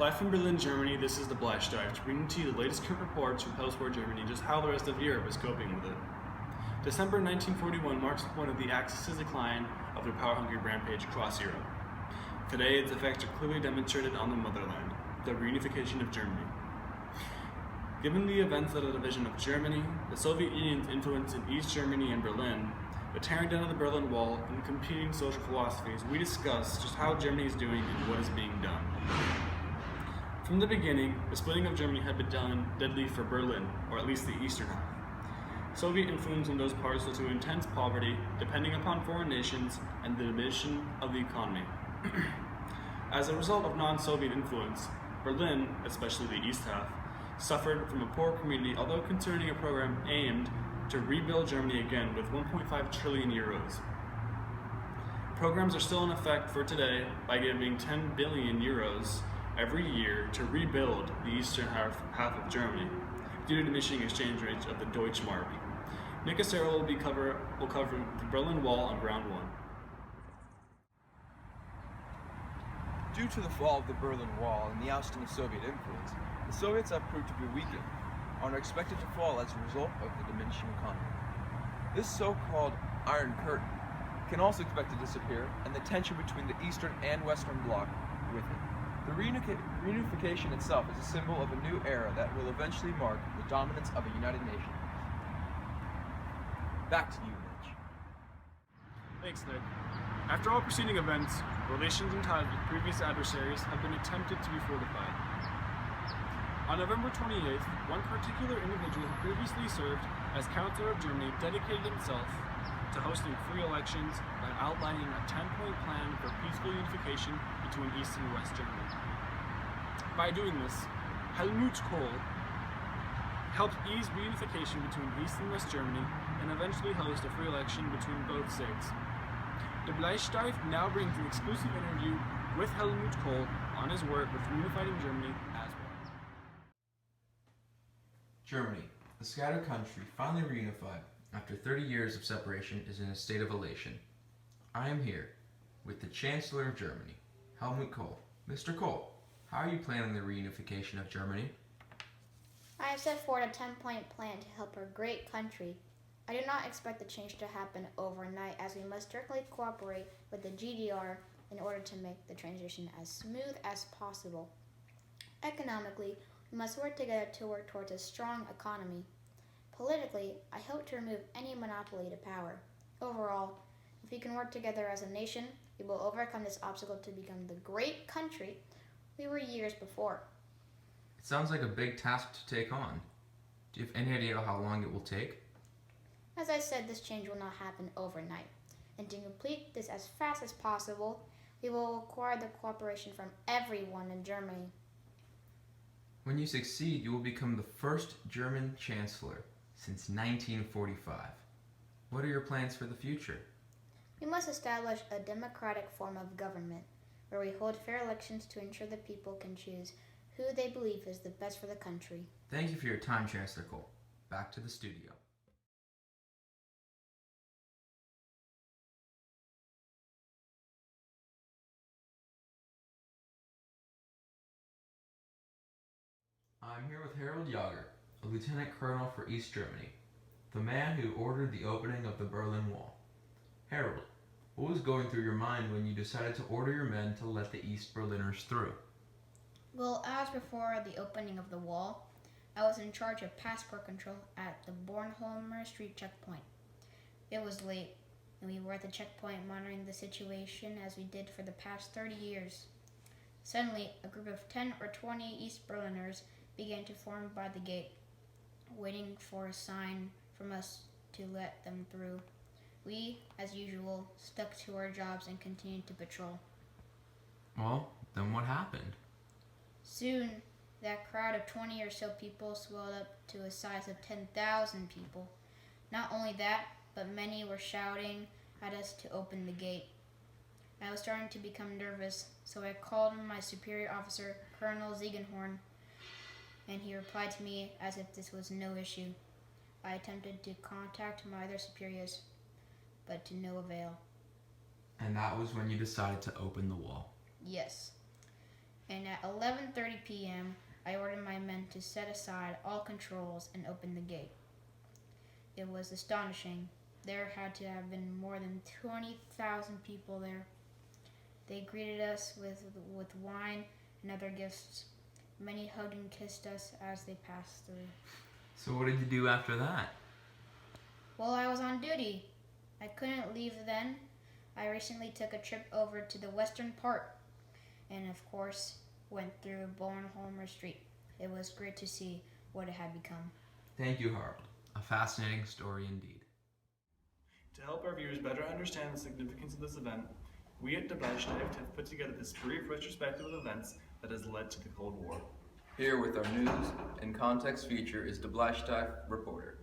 Live from Berlin, Germany, this is the Blash Dive, to bring to you the latest current reports from post-war Germany and just how the rest of Europe is coping with it. December 1941 marks the point of the Axis' decline of their power-hungry rampage across Europe. Today, its effects are clearly demonstrated on the motherland, the reunification of Germany. Given the events of the division of Germany, the Soviet Union's influence in East Germany and Berlin, the tearing down of the Berlin Wall, and competing social philosophies, we discuss just how Germany is doing and what is being done. From the beginning, the splitting of Germany had been done deadly for Berlin, or at least the eastern half. Soviet influence in those parts led to intense poverty, depending upon foreign nations, and the diminution of the economy. As a result of non-Soviet influence, Berlin, especially the east half, suffered from a poor community, although concerning a program aimed to rebuild Germany again with 1.5 trillion euros. Programs are still in effect for today by giving 10 billion euros every year to rebuild the eastern half of Germany due to diminishing exchange rates of the Deutschmark. Nick Acero will cover the Berlin Wall on Ground 1. Due to the fall of the Berlin Wall and the ousting of Soviet influence, the Soviets have proved to be weakened and are expected to fall as a result of the diminishing economy. This so-called Iron Curtain can also expect to disappear, and the tension between the Eastern and Western Bloc with it. The reunification itself is a symbol of a new era that will eventually mark the dominance of a united nation. Back to you, Mitch. Thanks, Nick. After all preceding events, relations and ties with previous adversaries have been attempted to be fortified. On November 28th, one particular individual who previously served as Chancellor of Germany dedicated himself to hosting free elections by outlining a 10-point plan for peaceful unification between East and West Germany. By doing this, Helmut Kohl helped ease reunification between East and West Germany and eventually host a free election between both states. The Bleistift now brings an exclusive interview with Helmut Kohl on his work with reunifying Germany as well. Germany, a scattered country finally reunified after 30 years of separation, is in a state of elation. I am here with the Chancellor of Germany, Helmut Kohl. Mr. Kohl, how are you planning the reunification of Germany? I have set forward a 10-point plan to help our great country. I do not expect the change to happen overnight, as we must strictly cooperate with the GDR in order to make the transition as smooth as possible. Economically, we must work together to work towards a strong economy. Politically, I hope to remove any monopoly to power. Overall, if we can work together as a nation, we will overcome this obstacle to become the great country we were years before. It sounds like a big task to take on. Do you have any idea how long it will take? As I said, this change will not happen overnight. And to complete this as fast as possible, we will require the cooperation from everyone in Germany. When you succeed, you will become the first German Chancellor since 1945. What are your plans for the future? We must establish a democratic form of government, where we hold fair elections to ensure the people can choose who they believe is the best for the country. Thank you for your time, Chancellor Kohl. Back to the studio. I'm here with Harold Jager, a lieutenant colonel for East Germany, the man who ordered the opening of the Berlin Wall. Harold, what was going through your mind when you decided to order your men to let the East Berliners through? Well, as before the opening of the wall, I was in charge of passport control at the Bornholmer Street checkpoint. It was late, and we were at the checkpoint monitoring the situation as we did for the past 30 years. Suddenly, a group of 10 or 20 East Berliners began to form by the gate, waiting for a sign from us to let them through. We, as usual, stuck to our jobs and continued to patrol. Well, then what happened? Soon, that crowd of 20 or so people swelled up to a size of 10,000 people. Not only that, but many were shouting at us to open the gate. I was starting to become nervous, so I called my superior officer, Colonel Ziegenhorn, and he replied to me as if this was no issue. I attempted to contact my other superiors, but to no avail. And that was when you decided to open the wall. Yes. and at 11:30 p.m., I ordered my men to set aside all controls and open the gate. It was astonishing. There had to have been more than 20,000 people there. They greeted us with wine and other gifts. Many hugged and kissed us as they passed through. So what did you do after that? Well, I was on duty. I couldn't leave then. I recently took a trip over to the western part and, of course, went through Bornholmer Street. It was great to see what it had become. Thank you, Harold. A fascinating story indeed. To help our viewers better understand the significance of this event, we at WH2 have put together this brief retrospective of events that has led to the Cold War. Here with our news and context feature is WH2 reporter.